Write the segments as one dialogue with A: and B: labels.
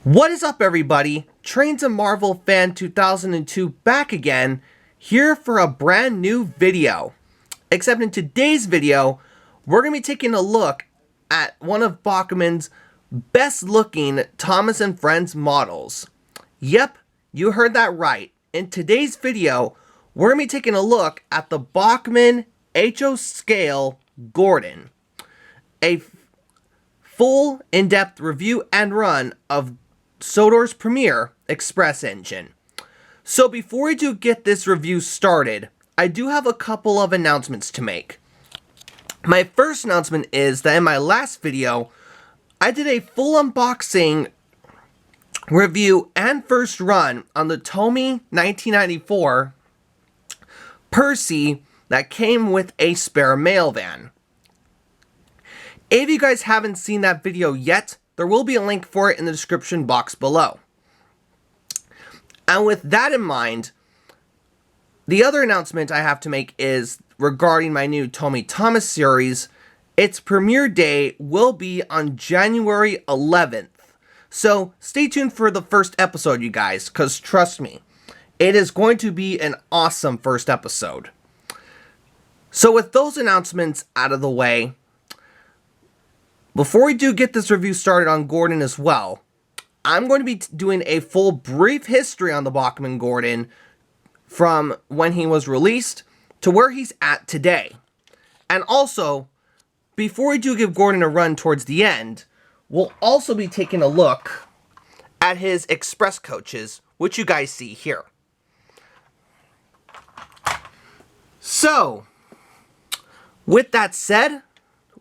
A: What is up, everybody? Trains of Marvel Fan 2002 back again, here for a brand new video. Except in today's video, we're going to be taking a look at one of Bachmann's best looking Thomas and Friends models. Yep, you heard that right. In today's video, we're going to be taking a look at the Bachmann HO Scale Gordon. A full in-depth review and run of Sodor's premier Express engine. So before we do get this review started, I do have a couple of announcements to make. My first announcement is that in my last video, I did a full unboxing review and first run on the Tomy 1994 Percy that came with a spare mail van. If you guys haven't seen that video yet, there will be a link for it in the description box below. And with that in mind, the other announcement I have to make is regarding my new Tomy Thomas series. Its premiere day will be on January 11th. So stay tuned for the first episode, you guys, because trust me, it is going to be an awesome first episode. So with those announcements out of the way, before we do get this review started on Gordon as well, I'm going to be doing a full brief history on the Bachmann Gordon from when he was released to where he's at today. And also, before we do give Gordon a run towards the end, we'll also be taking a look at his express coaches, which you guys see here. So, with that said,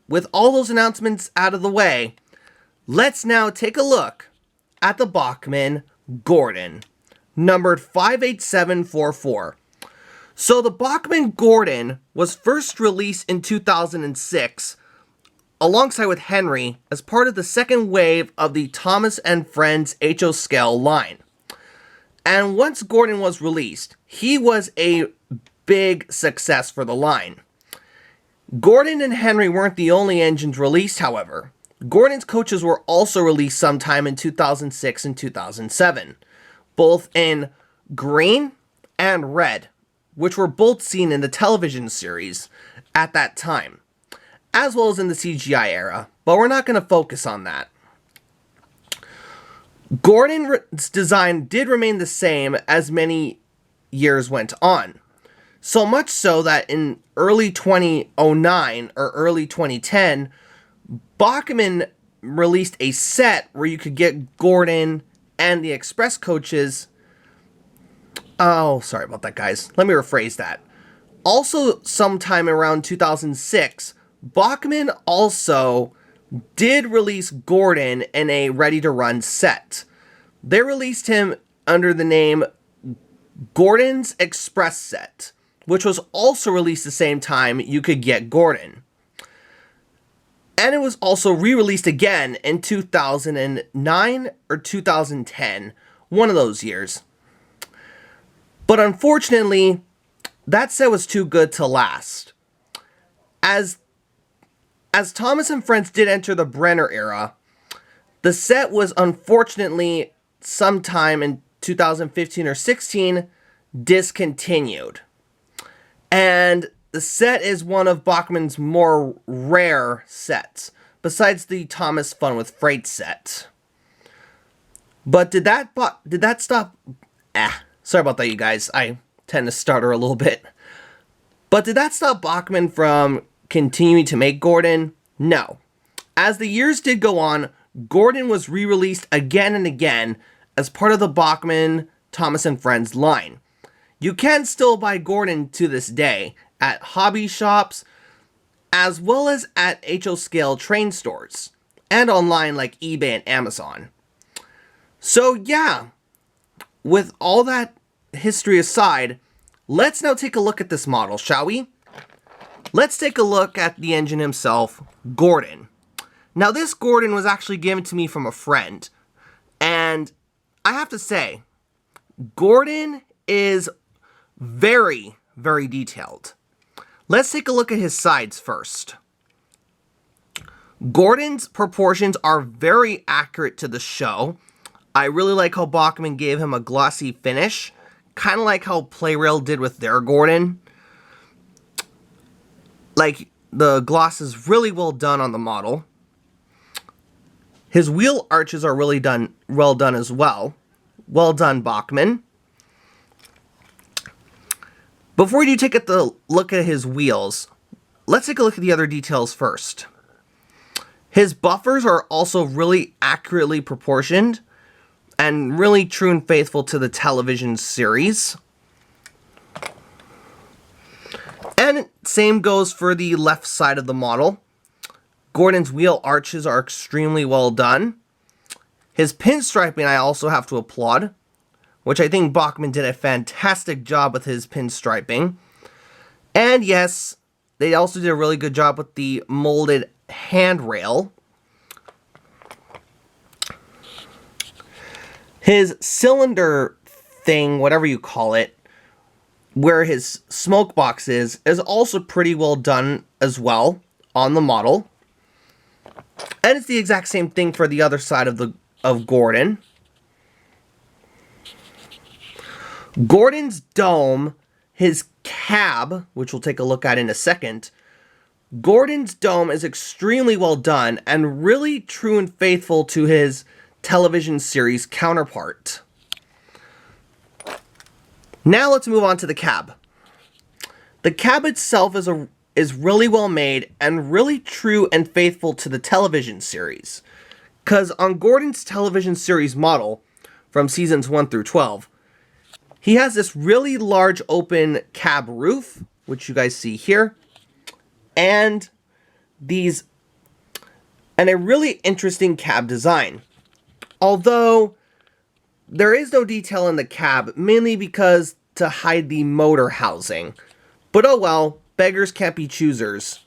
A: with all those announcements out of the way, let's now take a look at the Bachmann Gordon, numbered 58744. So the Bachmann Gordon was first released in 2006, alongside with Henry, as part of the second wave of the Thomas and Friends HO Scale line. And once Gordon was released, he was a big success for the line. Gordon and Henry weren't the only engines released, however. Gordon's coaches were also released sometime in 2006 and 2007, both in green and red, which were both seen in the television series at that time, as well as in the CGI era, but we're not going to focus on that. Gordon's design did remain the same as many years went on. So much so that in early 2009 or early 2010, Bachmann released a set where you could get Gordon and the express coaches. Oh, sorry about that, guys. Let me rephrase that. Also, sometime around 2006, Bachmann also did release Gordon in a ready-to-run set. They released him under the name Gordon's Express Set, which was also released the same time you could get Gordon. And it was also re-released again in 2009 or 2010, one of those years. But unfortunately, that set was too good to last. As Thomas and Friends did enter the Brenner era, the set was unfortunately sometime in 2015 or 16 discontinued. And the set is one of Bachmann's more rare sets, besides the Thomas Fun with Freight set. But did that stop... sorry about that, you guys. I tend to stutter a little bit. But did that stop Bachmann from continuing to make Gordon? No. As the years did go on, Gordon was re-released again and again as part of the Bachmann Thomas and Friends line. You can still buy Gordon to this day at hobby shops, as well as at HO Scale train stores, and online like eBay and Amazon. So yeah, with all that history aside, let's now take a look at this model, shall we? Let's take a look at the engine himself, Gordon. Now this Gordon was actually given to me from a friend, and I have to say, Gordon is very, very detailed. Let's take a look at his sides first. Gordon's proportions are very accurate to the show. I really like how Bachmann gave him a glossy finish, kind of like how Playrail did with their Gordon. Like, the gloss is really well done on the model. His wheel arches are really well done as well. Well done, Bachmann. Before you take a look at his wheels, let's take a look at the other details first. His buffers are also really accurately proportioned and really true and faithful to the television series. And same goes for the left side of the model. Gordon's wheel arches are extremely well done. His pinstriping I also have to applaud, which I think Bachmann did a fantastic job with his pinstriping. And yes, they also did a really good job with the molded handrail. His cylinder thing, whatever you call it, where his smoke box is also pretty well done as well on the model. And it's the exact same thing for the other side of Gordon. Gordon's dome, his cab, which we'll take a look at in a second, Gordon's dome is extremely well done and really true and faithful to his television series counterpart. Now let's move on to the cab. The cab itself is really well made and really true and faithful to the television series. Because on Gordon's television series model, from seasons 1 through 12, he has this really large open cab roof, which you guys see here, and a really interesting cab design. Although there is no detail in the cab, mainly because to hide the motor housing. But oh well, beggars can't be choosers.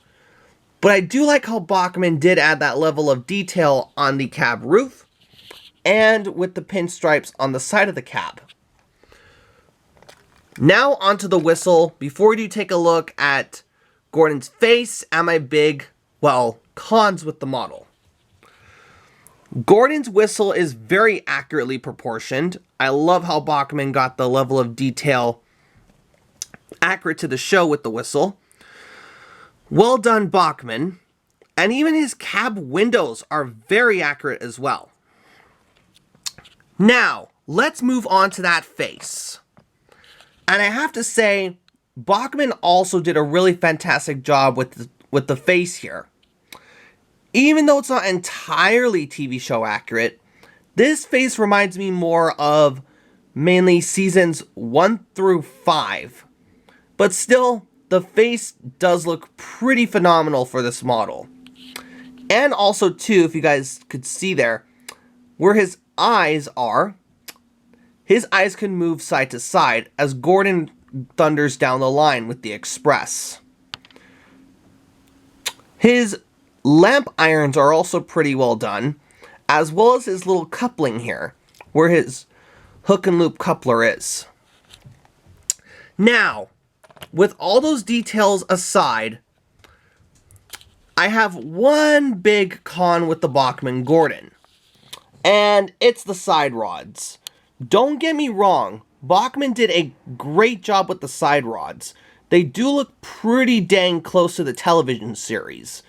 A: But I do like how Bachmann did add that level of detail on the cab roof and with the pinstripes on the side of the cab. Now onto the whistle. Before we do take a look at Gordon's face and my big, well, cons with the model. Gordon's whistle is very accurately proportioned. I love how Bachmann got the level of detail accurate to the show with the whistle. Well done, Bachmann. And even his cab windows are very accurate as well. Now, let's move on to that face. And I have to say, Bachmann also did a really fantastic job with the face here. Even though it's not entirely TV show accurate, this face reminds me more of mainly seasons 1 through 5. But still, the face does look pretty phenomenal for this model. And also too, if you guys could see there, where his eyes are, his eyes can move side to side as Gordon thunders down the line with the Express. His lamp irons are also pretty well done, as well as his little coupling here, where his hook and loop coupler is. Now, with all those details aside, I have one big con with the Bachmann Gordon, and it's the side rods. Don't get me wrong, Bachmann did a great job with the side rods. They do look pretty dang close to the television series.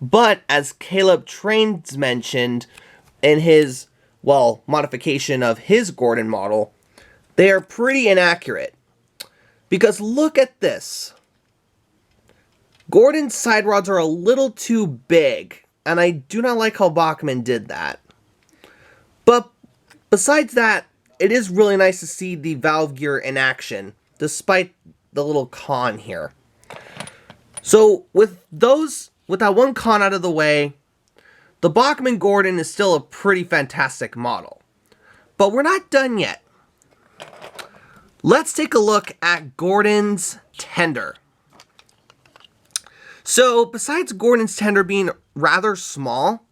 A: But as Caleb Trains mentioned in his, well, modification of his Gordon model, they are pretty inaccurate. Because look at this. Gordon's side rods are a little too big, and I do not like how Bachmann did that. But besides that, it is really nice to see the valve gear in action, despite the little con here. So with that one con out of the way, the Bachmann Gordon is still a pretty fantastic model. But we're not done yet. Let's take a look at Gordon's tender. So besides Gordon's tender being rather small,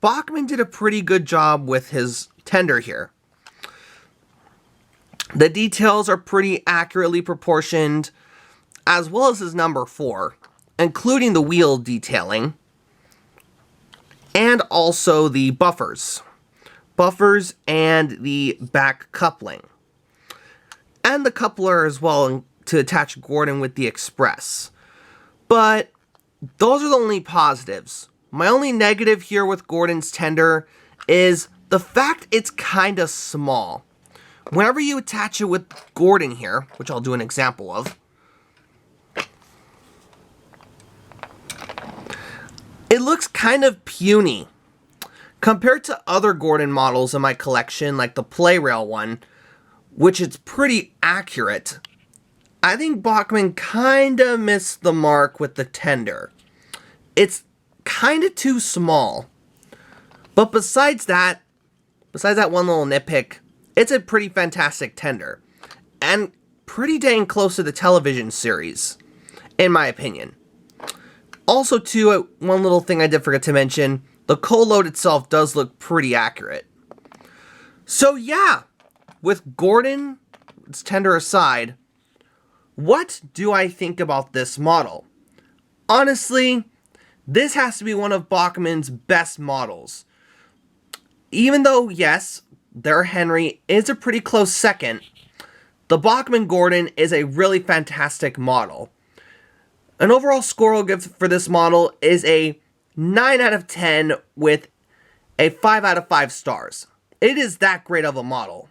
A: Bachmann did a pretty good job with his tender here. The details are pretty accurately proportioned, as well as his number 4, including the wheel detailing, and also the buffers. buffers, and the back coupling. And the coupler as well to attach Gordon with the Express. But those are the only positives. My only negative here with Gordon's tender is the fact it's kind of small. Whenever you attach it with Gordon here, which I'll do an example of, it looks kind of puny. Compared to other Gordon models in my collection, like the Play-Rail one, which is pretty accurate, I think Bachmann kinda missed the mark with the tender. It's kinda too small. But besides that one little nitpick, it's a pretty fantastic tender. And pretty dang close to the television series, in my opinion. Also, too, one little thing I did forget to mention, the cold load itself does look pretty accurate. So yeah, with Gordon's tender aside, what do I think about this model? Honestly, this has to be one of Bachmann's best models. Even though, yes, their Henry is a pretty close second, the Bachmann Gordon is a really fantastic model. An overall score I'll give for this model is a 9 out of 10 with a 5 out of 5 stars. It is that great of a model.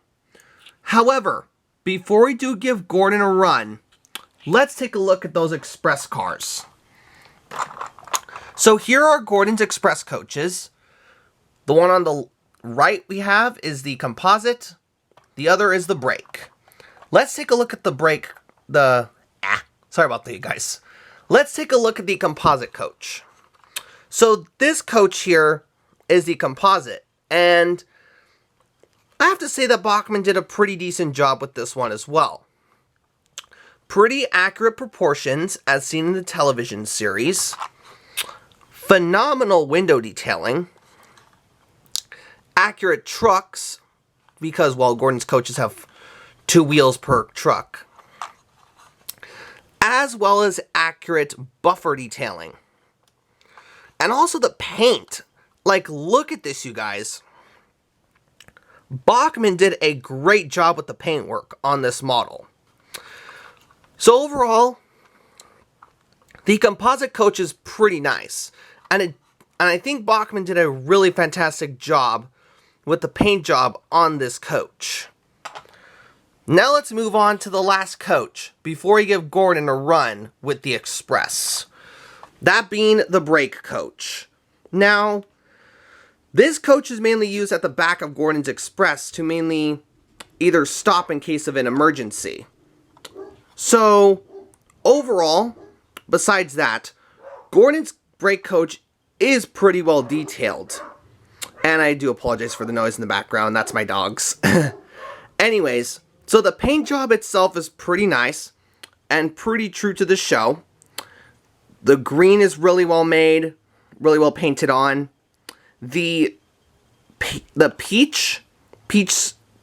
A: However, before we do give Gordon a run, let's take a look at those express cars. So here are Gordon's express coaches. The one on the right we have is the composite. The other is the brake. Let's take a look at the brake. Sorry about that, you guys. Let's take a look at the composite coach. So this coach here is the composite, and I have to say that Bachmann did a pretty decent job with this one as well. Pretty accurate proportions as seen in the television series. Phenomenal window detailing. Accurate trucks, because, well, Gordon's coaches have 2 wheels per truck. As well as accurate buffer detailing. And also the paint. Like, look at this, you guys. Bachmann did a great job with the paintwork on this model. So overall, the composite coach is pretty nice. And I think Bachmann did a really fantastic job with the paint job on this coach. Now let's move on to the last coach before we give Gordon a run with the Express. That being the brake coach. Now, this coach is mainly used at the back of Gordon's Express to mainly either stop in case of an emergency. So, overall, besides that, Gordon's brake coach is pretty well detailed. And I do apologize for the noise in the background, that's my dogs. Anyways, so the paint job itself is pretty nice and pretty true to the show. The green is really well made, really well painted on. The peach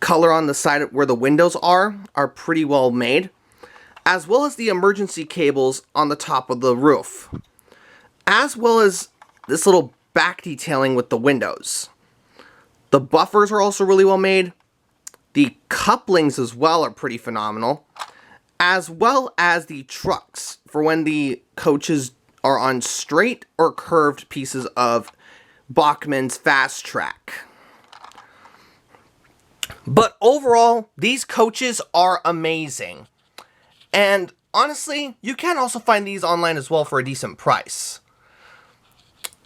A: color on the side where the windows are pretty well made, as well as the emergency cables on the top of the roof, as well as this little back detailing with the windows. The buffers are also really well made. The couplings as well are pretty phenomenal, as well as the trucks for when the coaches are on straight or curved pieces of Bachmann's fast track. But overall, these coaches are amazing. And honestly, you can also find these online as well for a decent price.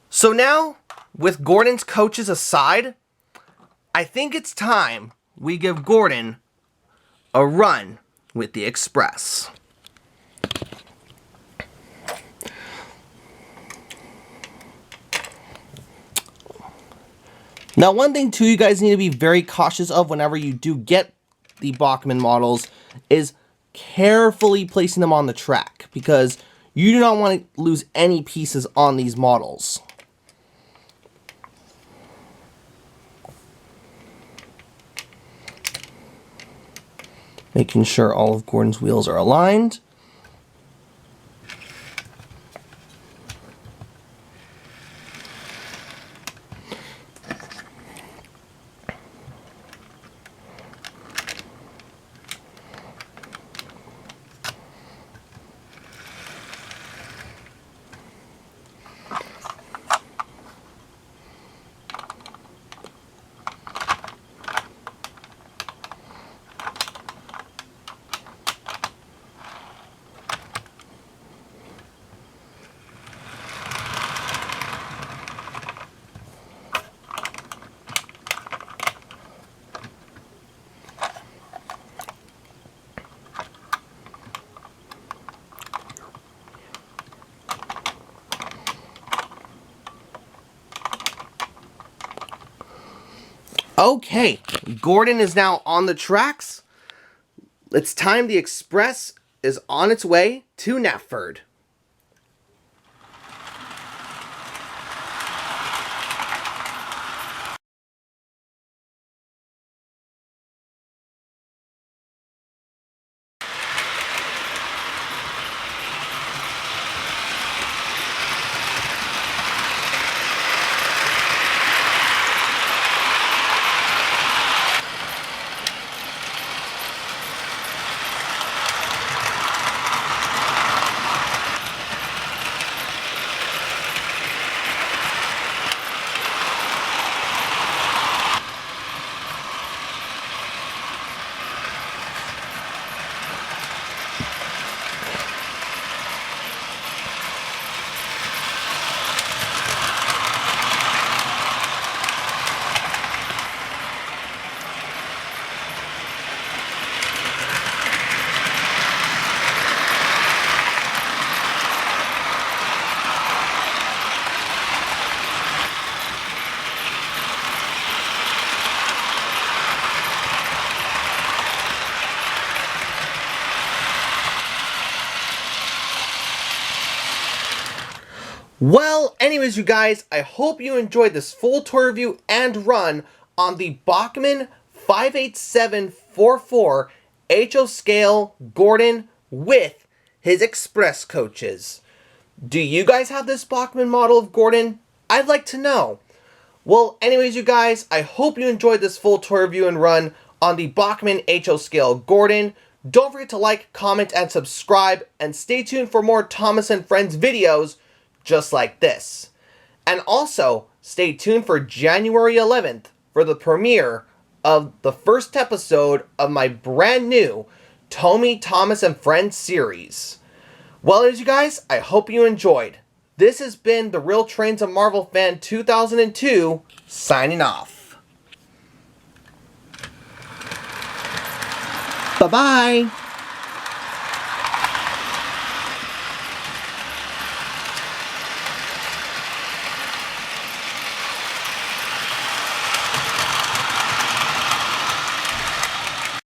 A: So now, with Gordon's coaches aside, I think it's time we give Gordon a run with the Express. Now, one thing too you guys need to be very cautious of whenever you do get the Bachmann models is carefully placing them on the track, because you do not want to lose any pieces on these models. Making sure all of Gordon's wheels are aligned. Okay, Gordon is now on the tracks. It's time the Express is on its way to Knapford. Well, anyways, you guys, I hope you enjoyed this full tour review and run on the Bachmann 58744 HO scale Gordon with his Express coaches. Do you guys have this Bachmann model of Gordon? I'd like to know. Well, anyways, you guys, I hope you enjoyed this full tour review and run on the Bachmann HO scale Gordon. Don't forget to like, comment, and subscribe, and stay tuned for more Thomas and Friends videos just like this. And also, stay tuned for January 11th for the premiere of the first episode of my brand new Tommy, Thomas, and Friends series. Well, as you guys, I hope you enjoyed. This has been the Real Trains of Marvel Fan 2002, signing off. Bye-bye.